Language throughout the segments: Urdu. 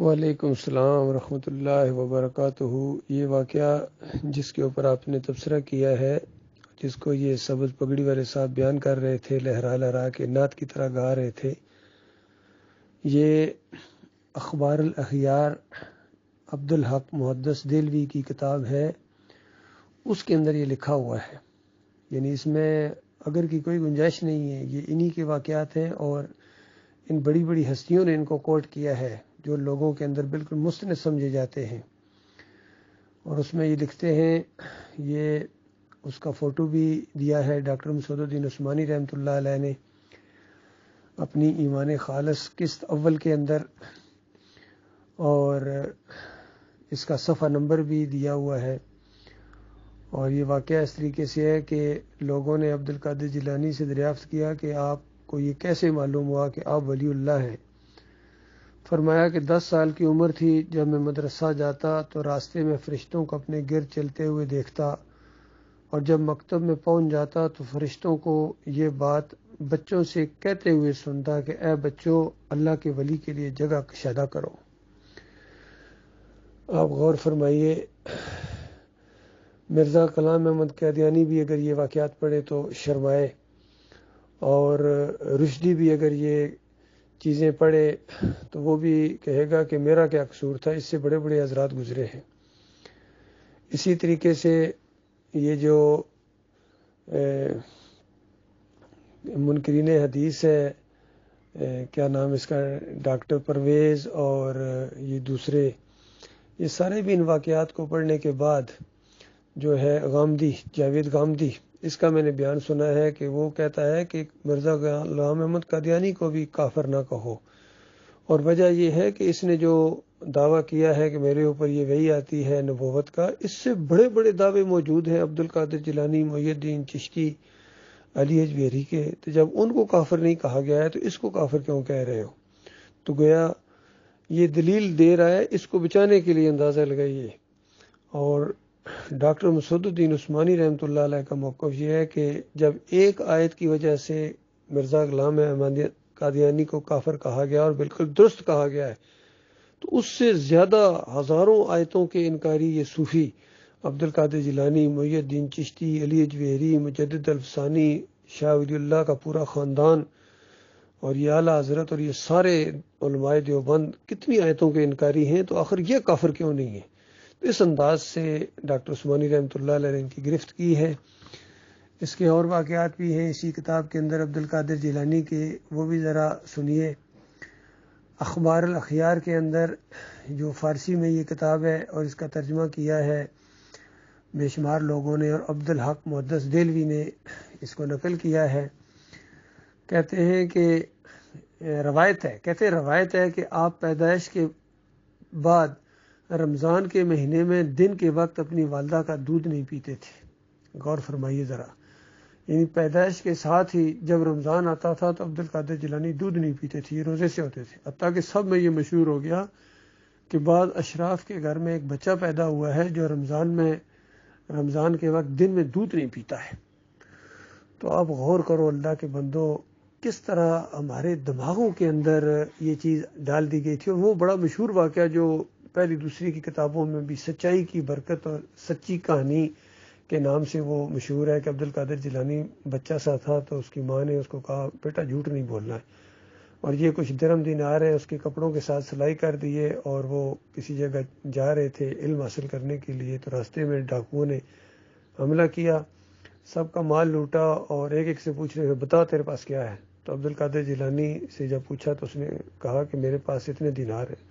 وعلیکم السلام ورحمۃ اللہ وبرکاتہ۔ یہ واقعہ جس کے اوپر آپ نے تبصرہ کیا ہے، جس کو یہ سبز پگڑی والے صاحب بیان کر رہے تھے، لہرا لہرا کے نعت کی طرح گا رہے تھے، یہ اخبار الاخیار عبدالحق محدث دہلوی کی کتاب ہے۔ اس کے اندر یہ لکھا ہوا ہے، یعنی اس میں اگر کی کوئی گنجائش نہیں ہے، یہ انہی کے واقعات ہیں اور ان بڑی بڑی ہستیوں نے ان کو کوٹ کیا ہے جو لوگوں کے اندر بالکل مستند سمجھے جاتے ہیں۔ اور اس میں یہ لکھتے ہیں، یہ اس کا فوٹو بھی دیا ہے ڈاکٹر مسعود الدین عثمانی رحمۃ اللہ علیہ نے اپنی ایمان خالص قسط اول کے اندر، اور اس کا صفحہ نمبر بھی دیا ہوا ہے۔ اور یہ واقعہ اس طریقے سے ہے کہ لوگوں نے عبدالقادر جیلانی سے دریافت کیا کہ آپ کو یہ کیسے معلوم ہوا کہ آپ ولی اللہ ہیں؟ فرمایا کہ 10 سال کی عمر تھی جب میں مدرسہ جاتا تو راستے میں فرشتوں کو اپنے گرد چلتے ہوئے دیکھتا، اور جب مکتب میں پہنچ جاتا تو فرشتوں کو یہ بات بچوں سے کہتے ہوئے سنتا کہ اے بچوں، اللہ کے ولی کے لیے جگہ کشادہ کرو۔ آپ غور فرمائیے، مرزا کلام احمد قادیانی بھی اگر یہ واقعات پڑھے تو شرمائے، اور رشدی بھی اگر یہ چیزیں پڑھے تو وہ بھی کہے گا کہ میرا کیا قصور تھا، اس سے بڑے بڑے حضرات گزرے ہیں۔ اسی طریقے سے یہ جو منکرین حدیث ہے، کیا نام اس کا، ڈاکٹر پرویز اور یہ دوسرے، یہ سارے بھی ان واقعات کو پڑھنے کے بعد جو ہے غامدی، جاوید غامدی، اس کا میں نے بیان سنا ہے کہ وہ کہتا ہے کہ مرزا غلام احمد قادیانی کو بھی کافر نہ کہو، اور وجہ یہ ہے کہ اس نے جو دعویٰ کیا ہے کہ میرے اوپر یہ وحی آتی ہے نبوت کا، اس سے بڑے بڑے دعوے موجود ہیں عبدالقادر جیلانی، محی الدین چشتی، علی اجویری کے، تو جب ان کو کافر نہیں کہا گیا ہے تو اس کو کافر کیوں کہہ رہے ہو؟ تو گویا یہ دلیل دے رہا ہے، اس کو بچانے کے لیے اندازہ لگائیے۔ اور ڈاکٹر مسعود الدین عثمانی رحمۃ اللہ علیہ کا موقف یہ ہے کہ جب ایک آیت کی وجہ سے مرزا غلام احمد قادیانی کو کافر کہا گیا اور بالکل درست کہا گیا ہے، تو اس سے زیادہ ہزاروں آیتوں کے انکاری یہ صوفی عبدالقادر جیلانی، محی الدین چشتی، علی اجویری، مجدد الفسانی، شاہ ولی اللہ کا پورا خاندان، اور یہ اعلیٰ حضرت اور یہ سارے علماء دیوبند کتنی آیتوں کے انکاری ہیں، تو آخر یہ کافر کیوں نہیں ہے؟ تو اس انداز سے ڈاکٹر عثمانی رحمۃ اللہ علیہ نے ان کی گرفت کی ہے۔ اس کے اور واقعات بھی ہیں اسی کتاب کے اندر عبدالقادر جیلانی کے، وہ بھی ذرا سنیے۔ اخبار الاخیار کے اندر جو فارسی میں یہ کتاب ہے اور اس کا ترجمہ کیا ہے بے شمار لوگوں نے، اور عبدالحق محدث دہلوی نے اس کو نقل کیا ہے، کہتے ہیں کہ روایت ہے کہ آپ پیدائش کے بعد رمضان کے مہینے میں دن کے وقت اپنی والدہ کا دودھ نہیں پیتے تھے۔ غور فرمائیے ذرا، یعنی پیدائش کے ساتھ ہی جب رمضان آتا تھا تو عبدالقادر جیلانی دودھ نہیں پیتے تھے، یہ روزے سے ہوتے تھے، حتیٰ کہ سب میں یہ مشہور ہو گیا کہ بعض اشراف کے گھر میں ایک بچہ پیدا ہوا ہے جو رمضان کے وقت دن میں دودھ نہیں پیتا ہے۔ تو آپ غور کرو اللہ کے بندو، کس طرح ہمارے دماغوں کے اندر یہ چیز ڈال دی گئی تھی۔ اور وہ بڑا مشہور واقعہ جو پہلی دوسری کی کتابوں میں بھی سچائی کی برکت اور سچی کہانی کے نام سے وہ مشہور ہے کہ عبدالقادر جیلانی بچہ سا تھا تو اس کی ماں نے اس کو کہا بیٹا جھوٹ نہیں بولنا ہے، اور یہ کچھ درم دینار ہے اس کے کپڑوں کے ساتھ سلائی کر دیے، اور وہ کسی جگہ جا رہے تھے علم حاصل کرنے کے لیے، تو راستے میں ڈاکوؤں نے حملہ کیا، سب کا مال لوٹا، اور ایک ایک سے پوچھ رہے تھے بتا تیرے پاس کیا ہے؟ تو عبدالقادر جیلانی سے جب پوچھا تو اس نے کہا کہ میرے پاس اتنے دینار ہیں۔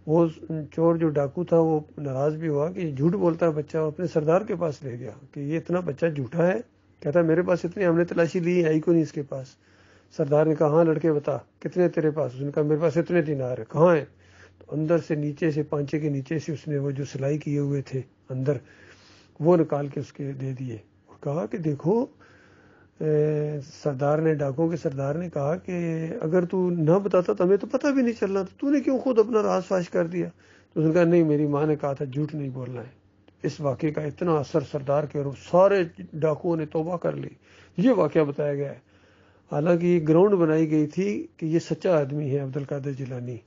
وہ چور جو ڈاکو تھا وہ ناراض بھی ہوا کہ یہ جھوٹ بولتا ہے بچہ، وہ اپنے سردار کے پاس لے گیا کہ یہ اتنا بچہ جھوٹا ہے، کہتا ہے میرے پاس اتنے، ہم نے تلاشی لی ہے کو نہیں اس کے پاس۔ سردار نے کہا ہاں لڑکے بتا کتنے تیرے پاس؟ اس نے کہا میرے پاس اتنے دینار ہیں۔ کہاں ہیں؟ تو اندر سے نیچے سے پانچے کے نیچے سے اس نے وہ جو سلائی کیے ہوئے تھے اندر وہ نکال کے اس کے دے دیے، اور کہا کہ دیکھو سردار نے، ڈاکوں کے سردار نے کہا کہ اگر تو نہ بتاتا تو ہمیں تو پتہ بھی نہیں چلنا، تو نے کیوں خود اپنا راز فاش کر دیا؟ تو اس نے کہا نہیں میری ماں نے کہا تھا جھوٹ نہیں بولنا ہے۔ اس واقعے کا اتنا اثر سردار کے اور سارے ڈاکوؤں نے توبہ کر لی۔ یہ واقعہ بتایا گیا ہے، حالانکہ یہ گراؤنڈ بنائی گئی تھی کہ یہ سچا آدمی ہے عبدالقادر جیلانی،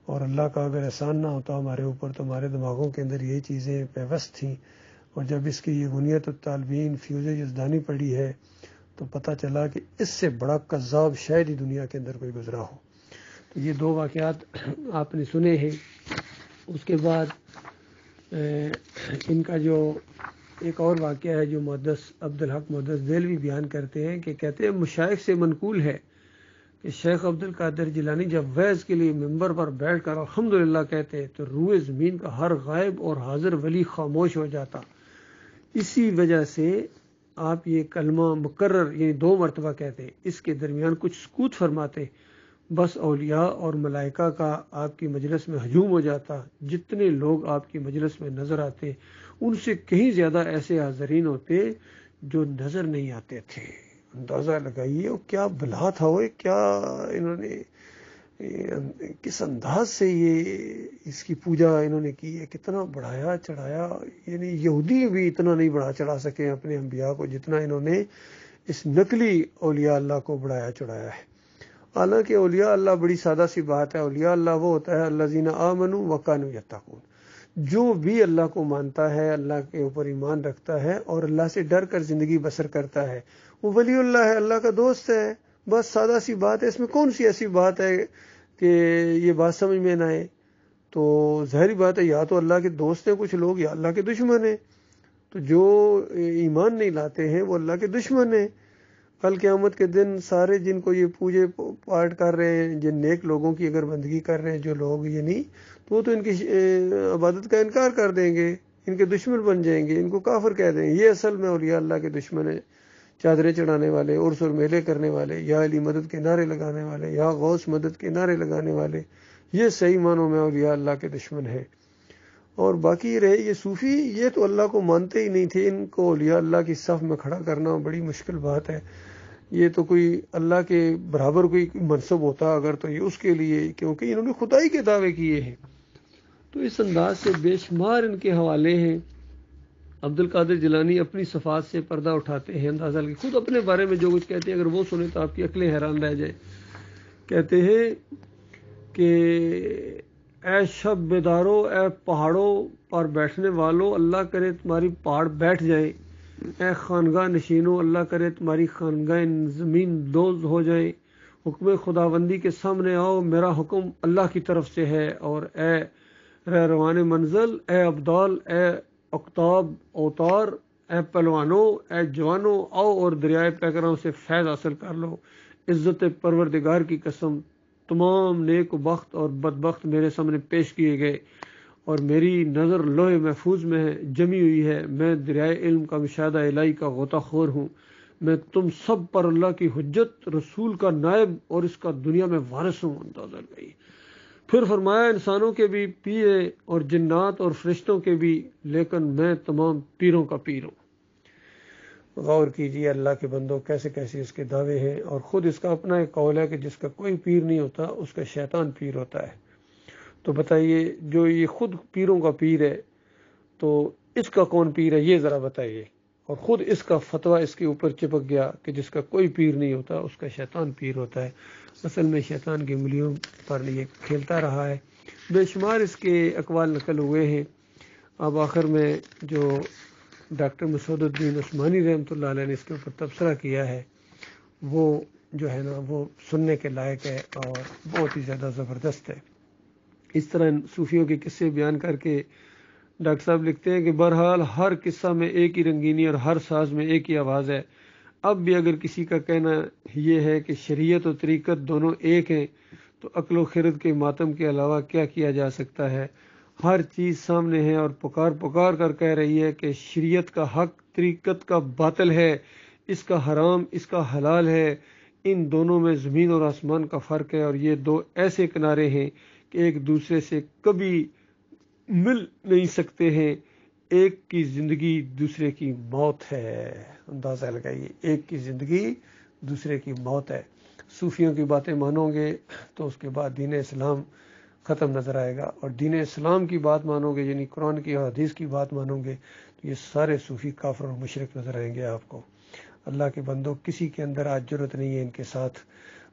اور اللہ کا اگر احسان نہ ہوتا ہمارے اوپر تو ہمارے دماغوں کے اندر یہ چیزیں پیوست تھیں، اور جب اس کی یہ غنیت الطالبین فیوز یزدانی پڑی ہے تو پتہ چلا کہ اس سے بڑا کذاب شاید ہی دنیا کے اندر کوئی گزرا ہو۔ تو یہ دو واقعات آپ نے سنے ہیں۔ اس کے بعد ان کا جو ایک اور واقعہ ہے جو محدث عبدالحق محدث دہلوی بیان کرتے ہیں کہ کہتے ہیں مشائخ سے منقول ہے کہ شیخ عبد القادر جیلانی جب وعظ کے لیے ممبر پر بیٹھ کر الحمدللہ کہتے تو روئے زمین کا ہر غائب اور حاضر ولی خاموش ہو جاتا۔ اسی وجہ سے آپ یہ کلمہ مکرر یعنی 2 مرتبہ کہتے، اس کے درمیان کچھ سکوت فرماتے، بس اولیاء اور ملائکہ کا آپ کی مجلس میں ہجوم ہو جاتا۔ جتنے لوگ آپ کی مجلس میں نظر آتے ان سے کہیں زیادہ ایسے حاضرین ہوتے جو نظر نہیں آتے تھے۔ اندازہ لگائیے وہ کیا بلا تھا، وہ کیا انہوں نے کس انداز سے یہ اس کی پوجا انہوں نے کی ہے، کتنا بڑھایا چڑھایا۔ یعنی یہودی بھی اتنا نہیں بڑھا چڑھا سکے اپنے انبیاء کو جتنا انہوں نے اس نقلی اولیاء اللہ کو بڑھایا چڑھایا ہے۔ حالانکہ اولیاء اللہ بڑی سادہ سی بات ہے۔ اولیاء اللہ وہ ہوتا ہے الذین آمنوا وکانوا یتقون، جو بھی اللہ کو مانتا ہے، اللہ کے اوپر ایمان رکھتا ہے اور اللہ سے ڈر کر زندگی بسر کرتا ہے، وہ ولی اللہ ہے، اللہ کا دوست ہے۔ بس سادہ سی بات ہے، اس میں کون سی ایسی بات ہے کہ یہ بات سمجھ میں نہ آئے؟ تو ظاہری بات ہے یا تو اللہ کے دوست ہیں کچھ لوگ یا اللہ کے دشمن ہیں۔ تو جو ایمان نہیں لاتے ہیں وہ اللہ کے دشمن ہیں۔ کل قیامت کے دن سارے جن کو یہ پوجے پاٹ کر رہے ہیں، جن نیک لوگوں کی اگر بندگی کر رہے ہیں جو لوگ یعنی، تو ان کی عبادت کا انکار کر دیں گے، ان کے دشمن بن جائیں گے، ان کو کافر کہہ دیں گے۔ یہ اصل میں اولیاء اللہ کے دشمن ہیں، چادریں چڑھانے والے، عرس اور میلے کرنے والے، یا علی مدد کے نعرے لگانے والے، یا غوث مدد کے نعرے لگانے والے، یہ صحیح معنوں میں اولیاء اللہ کے دشمن ہیں۔ اور باقی رہے یہ صوفی، یہ تو اللہ کو مانتے ہی نہیں تھے، ان کو اولیاء اللہ کی صف میں کھڑا کرنا بڑی مشکل بات ہے۔ یہ تو کوئی اللہ کے برابر کوئی منصب ہوتا اگر تو یہ اس کے لیے، کیونکہ انہوں نے خدائی کے دعوے کیے ہیں۔ تو اس انداز سے بے شمار ان کے حوالے ہیں۔ عبد القادر جیلانی اپنی صفات سے پردہ اٹھاتے ہیں، اندازہ لگے خود اپنے بارے میں جو کچھ کہتے ہیں اگر وہ سنیں تو آپ کی عقلیں حیران رہ جائے۔ کہتے ہیں کہ اے شب بیدارو، اے پہاڑوں پر بیٹھنے والو، اللہ کرے تمہاری پہاڑ بیٹھ جائیں۔ اے خانگاہ نشینو، اللہ کرے تمہاری خانگاہ زمین دوز ہو جائیں۔ حکم خداوندی کے سامنے آؤ، میرا حکم اللہ کی طرف سے ہے۔ اور اے رہروان منزل، اے ابدال، اے اقتاب اوتار، اے پلوانو، اے جوانو، آؤ اور دریائے پیکروں سے فیض حاصل کر لو۔ عزت پروردگار کی قسم، تمام نیک و بخت اور بدبخت میرے سامنے پیش کیے گئے، اور میری نظر لوح محفوظ میں ہے، جمی ہوئی ہے۔ میں دریائے علم کا مشاہدہ الہی کا غوطہ خور ہوں۔ میں تم سب پر اللہ کی حجت، رسول کا نائب اور اس کا دنیا میں وارث ہوں۔ اندازہ لگائی۔ پھر فرمایا انسانوں کے بھی پیر اور جنات اور فرشتوں کے بھی، لیکن میں تمام پیروں کا پیر ہوں۔ غور کیجیے اللہ کے بندوں کیسے کیسے اس کے دعوے ہیں، اور خود اس کا اپنا ایک قول ہے کہ جس کا کوئی پیر نہیں ہوتا اس کا شیطان پیر ہوتا ہے۔ تو بتائیے جو یہ خود پیروں کا پیر ہے تو اس کا کون پیر ہے یہ ذرا بتائیے۔ اور خود اس کا فتویٰ اس کے اوپر چپک گیا کہ جس کا کوئی پیر نہیں ہوتا اس کا شیطان پیر ہوتا ہے۔ اصل میں شیطان کی انگلیوں پر یہ کھیلتا رہا ہے۔ بے شمار اس کے اقوال نقل ہوئے ہیں۔ اب آخر میں جو ڈاکٹر مسعود الدین عثمانی رحمۃ اللہ علیہ نے اس کے اوپر تبصرہ کیا ہے وہ جو ہے نا وہ سننے کے لائق ہے اور بہت ہی زیادہ زبردست ہے۔ اس طرح صوفیوں کے قصے بیان کر کے ڈاکٹر صاحب لکھتے ہیں کہ بہرحال ہر قصہ میں ایک ہی رنگینی اور ہر ساز میں ایک ہی آواز ہے۔ اب بھی اگر کسی کا کہنا یہ ہے کہ شریعت و طریقت دونوں ایک ہیں تو عقل و خرد کے ماتم کے علاوہ کیا کیا جا سکتا ہے؟ ہر چیز سامنے ہے اور پکار پکار کر کہہ رہی ہے کہ شریعت کا حق طریقت کا باطل ہے، اس کا حرام اس کا حلال ہے۔ ان دونوں میں زمین اور آسمان کا فرق ہے، اور یہ دو ایسے کنارے ہیں کہ ایک دوسرے سے کبھی مل نہیں سکتے ہیں۔ ایک کی زندگی دوسرے کی موت ہے۔ اندازہ لگائیے، ایک کی زندگی دوسرے کی موت ہے۔ صوفیوں کی باتیں مانو گے تو اس کے بعد دین اسلام ختم نظر آئے گا، اور دین اسلام کی بات مانو گے یعنی قرآن کی اور حدیث کی بات مانو گے تو یہ سارے صوفی کافر اور مشرک نظر آئیں گے آپ کو۔ اللہ کے بندوں کسی کے اندر آج جرت نہیں ہے ان کے ساتھ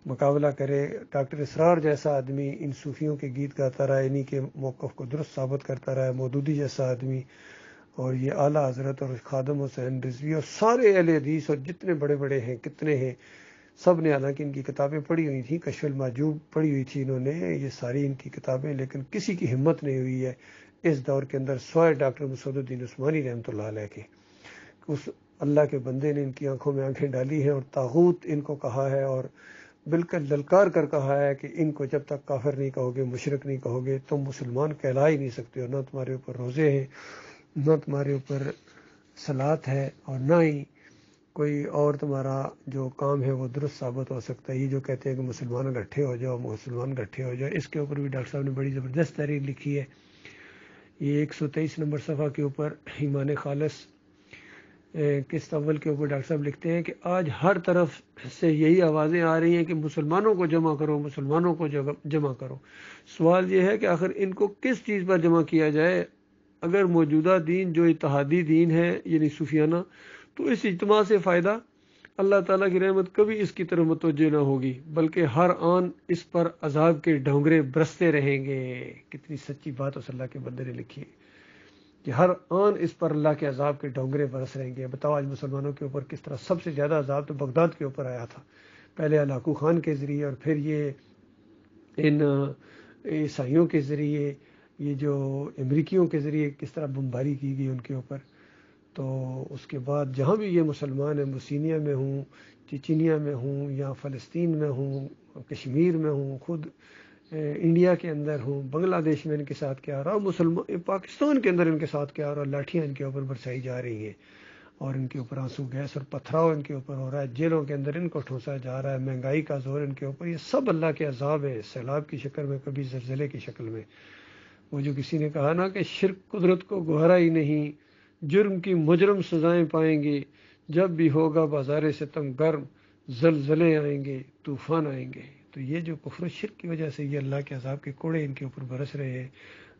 مقابلہ کرے. ڈاکٹر اسرار جیسا آدمی ان صوفیوں کے گیت گاتا رہا, انہی کے موقف کو درست ثابت کرتا رہا. مودودی جیسا آدمی اور یہ اعلیٰ حضرت اور خادم حسین رضوی اور سارے اہل حدیث اور جتنے بڑے بڑے ہیں کتنے ہیں, سب نے حالانکہ ان کی کتابیں پڑھی ہوئی تھیں, کشف المحجوب پڑھی ہوئی تھی انہوں نے, یہ ساری ان کی کتابیں, لیکن کسی کی ہمت نہیں ہوئی ہے اس دور کے اندر سوائے ڈاکٹر مسعود الدین عثمانی رحمۃ اللہ علیہ کے. اس اللہ کے بندے نے ان کی آنکھوں میں آنکھیں ڈالی ہیں اور طاغوت ان کو کہا ہے اور بالکل للکار کر کہا ہے کہ ان کو جب تک کافر نہیں کہو گے, مشرک نہیں کہو گے, تم مسلمان کہلا ہی نہیں سکتے ہو. نہ تمہارے اوپر روزے ہیں, نہ تمہارے اوپر صلات ہے, اور نہ ہی کوئی اور تمہارا جو کام ہے وہ درست ثابت ہو سکتا ہے. یہ جو کہتے ہیں کہ مسلمان اکٹھے ہو جاؤ, مسلمان اکٹھے ہو جاؤ, اس کے اوپر بھی ڈاکٹر صاحب نے بڑی زبردست تحریر لکھی ہے. یہ 123 نمبر صفحہ کے اوپر ایمان خالص قسط اول کے اوپر ڈاکٹر صاحب لکھتے ہیں کہ آج ہر طرف سے یہی آوازیں آ رہی ہیں کہ مسلمانوں کو جمع کرو, مسلمانوں کو جمع کرو. سوال یہ ہے کہ آخر ان کو کس چیز پر جمع کیا جائے؟ اگر موجودہ دین جو اتحادی دین ہے یعنی صوفیانہ, تو اس اجتماع سے فائدہ اللہ تعالیٰ کی رحمت کبھی اس کی طرف متوجہ نہ ہوگی, بلکہ ہر آن اس پر عذاب کے ڈھونگرے برستے رہیں گے. کتنی سچی بات اس اللہ کے بندے نے لکھی ہے کہ ہر آن اس پر اللہ کے عذاب کے ڈھونگرے برس رہیں گے. بتاؤ آج مسلمانوں کے اوپر کس طرح سب سے زیادہ عذاب تو بغداد کے اوپر آیا تھا, پہلے ہلاکو خان کے ذریعے اور پھر یہ ان عیسائیوں کے ذریعے, یہ جو امریکیوں کے ذریعے کس طرح بمباری کی گئی ان کے اوپر. تو اس کے بعد جہاں بھی یہ مسلمان ہیں, بوسنیا میں ہوں, چچینیا میں ہوں, یا فلسطین میں ہوں, کشمیر میں ہوں, خود انڈیا کے اندر ہوں, بنگلہ دیش میں ان کے ساتھ کیا رہا, مسلمان پاکستان کے اندر ان کے ساتھ کیا رہا, لاٹھیاں ان کے اوپر برسائی جا رہی ہیں اور ان کے اوپر آنسو گیس اور پتھراؤ ان کے اوپر ہو رہا ہے, جیلوں کے اندر ان کو ٹھونسا جا رہا ہے, مہنگائی کا زور ان کے اوپر. یہ سب اللہ کے عذاب ہے, سیلاب کی شکل میں, کبھی زلزلے کی شکل میں. وہ جو کسی نے کہا نا کہ شرک قدرت کو گہرا ہی نہیں, جرم کی مجرم سزائیں پائیں گے, جب بھی ہوگا بازار ستم گرم, زلزلے آئیں گے, طوفان آئیں گے. تو یہ جو کفر و شرک کی وجہ سے یہ اللہ کے عذاب کے کوڑے ان کے اوپر برس رہے ہیں,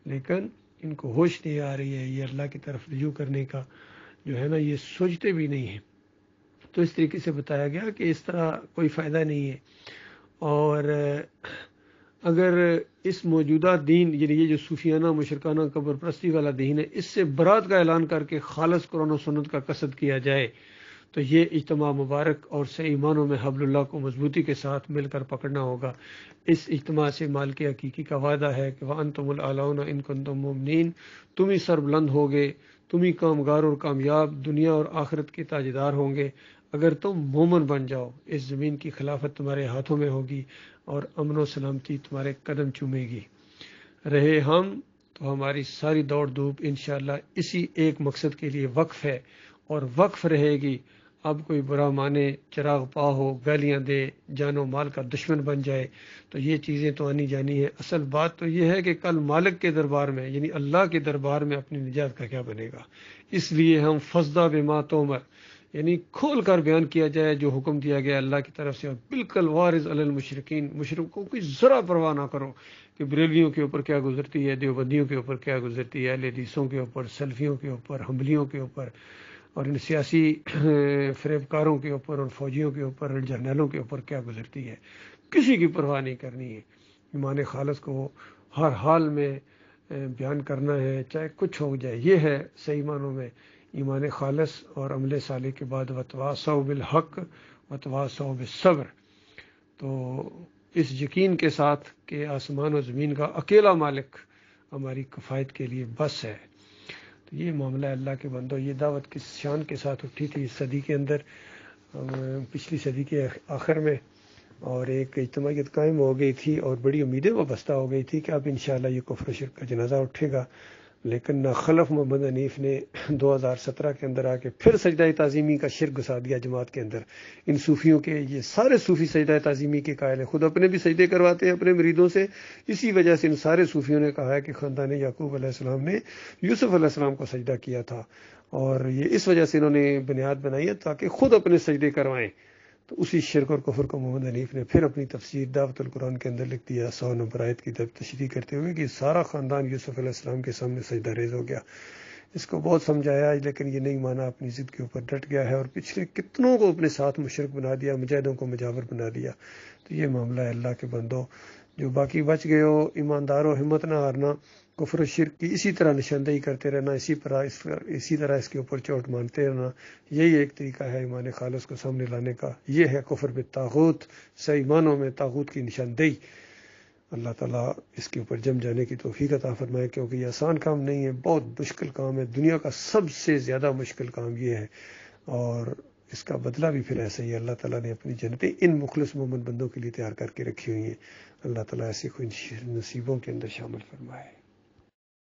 لیکن ان کو ہوش نہیں آ رہی ہے, یہ اللہ کی طرف رجوع کرنے کا جو ہے نا یہ سوچتے بھی نہیں ہیں. تو اس طریقے سے بتایا گیا کہ اس طرح کوئی فائدہ نہیں ہے. اور اگر اس موجودہ دین یعنی یہ جو صوفیانہ مشرکانہ قبر پرستی والا دین ہے, اس سے برات کا اعلان کر کے خالص قرآن و سنت کا قصد کیا جائے, تو یہ اجتماع مبارک اور صحیح معنوں میں حبل اللہ کو مضبوطی کے ساتھ مل کر پکڑنا ہوگا. اس اجتماع سے مالک حقیقی کا وعدہ ہے کہ وَأَنْتُمُ الْأَعْلَوْنَ إِن كُنتُم مُؤْمِنِينَ, تم ہی سربلند ہوگے, تم ہی کامگار اور کامیاب دنیا اور آخرت کے تاجدار ہوں گے اگر تم مومن بن جاؤ. اس زمین کی خلافت تمہارے ہاتھوں میں ہوگی اور امن و سلامتی تمہارے قدم چومے گی. رہے ہم تو ہماری ساری دوڑ دھوپ انشاءاللہ اسی ایک مقصد کے لیے وقف ہے اور وقف رہے گی. اب کوئی برا مانے, چراغ پا ہو, گالیاں دے, جان و مال کا دشمن بن جائے, تو یہ چیزیں تو آنی جانی ہے. اصل بات تو یہ ہے کہ کل مالک کے دربار میں یعنی اللہ کے دربار میں اپنی نجات کا کیا بنے گا. اس لیے ہم فضدہ بما تومر یعنی کھول کر بیان کیا جائے جو حکم دیا گیا اللہ کی طرف سے, اور بالکل وارض علی المشرکین, مشرکوں کو ذرا پرواہ نہ کرو کہ بریلویوں کے اوپر کیا گزرتی ہے, دیوبندیوں کے اوپر کیا گزرتی ہے, اہل حدیثوں کے اوپر, سلفیوں کے اوپر, حنبلیوں کے اوپر, اور ان سیاسی فریبکاروں کے اوپر اور فوجیوں کے اوپر اور جرنیلوں کے اوپر کیا گزرتی ہے. کسی کی پرواہ نہیں کرنی ہے. ایمان خالص کو ہر حال میں بیان کرنا ہے, چاہے کچھ ہو جائے. یہ ہے صحیح معنوں میں ایمان خالص اور عمل صالح کے بعد وتواصوا بالحق وتواصوا بالصبر. تو اس یقین کے ساتھ کہ آسمان و زمین کا اکیلا مالک ہماری کفایت کے لیے بس ہے. تو یہ معاملہ اللہ کے بندوں, یہ دعوت کس شان کے ساتھ اٹھی تھی اس صدی کے اندر, پچھلی صدی کے آخر میں, اور ایک اجتماعیت قائم ہو گئی تھی اور بڑی امیدیں وابستہ ہو گئی تھی کہ اب انشاءاللہ یہ کفر و شرک کا جنازہ اٹھے گا. لیکن نہ خلف محمد حنیف نے 2017 کے اندر آ کے پھر سجدہ تعظیمی کا شرک گھسا دیا جماعت کے اندر. ان صوفیوں کے, یہ سارے صوفی سجدہ تعظیمی کے قائل ہیں, خود اپنے بھی سجدے کرواتے ہیں اپنے مریدوں سے. اسی وجہ سے ان سارے صوفیوں نے کہا ہے کہ خاندان یعقوب علیہ السلام نے یوسف علیہ السلام کو سجدہ کیا تھا, اور یہ اس وجہ سے انہوں نے بنیاد بنائی ہے تاکہ خود اپنے سجدے کروائیں. تو اسی شرک اور کفر کو محمد حنیف نے پھر اپنی تفسیر دعوت القرآن کے اندر لکھ دیا 100 نمبر آیت کی تشریح کرتے ہوئے کہ سارا خاندان یوسف علیہ السلام کے سامنے سجدہ ریز ہو گیا. اس کو بہت سمجھایا لیکن یہ نہیں مانا, اپنی ضد کے اوپر ڈٹ گیا ہے اور پچھلے کتنوں کو اپنے ساتھ مشرک بنا دیا, مجاہدوں کو مجاور بنا دیا. تو یہ معاملہ ہے اللہ کے بندوں، جو باقی بچ گئے ہو ایماندار ہو، ہمت نہ ہارنا، کفر و شرک کی اسی طرح نشاندہی کرتے رہنا، اسی طرح اس کے اوپر چوٹ مانتے رہنا، یہی ایک طریقہ ہے ایمان خالص کو سامنے لانے کا۔ یہ ہے کفر بالطاغوت، صحیح معنوں میں طاغوت کی نشاندہی۔ اللہ تعالیٰ اس کے اوپر جم جانے کی توفیق عطا فرمائے، کیونکہ یہ آسان کام نہیں ہے، بہت مشکل کام ہے، دنیا کا سب سے زیادہ مشکل کام یہ ہے، اور اس کا بدلہ بھی پھر ایسا ہی ہے۔ اللہ تعالیٰ نے اپنی جنتیں ان مخلص مومن بندوں کے لیے تیار کر کے رکھی ہوئی ہیں۔ اللہ تعالیٰ ایسے کوئی نصیبوں کے اندر شامل فرمائے۔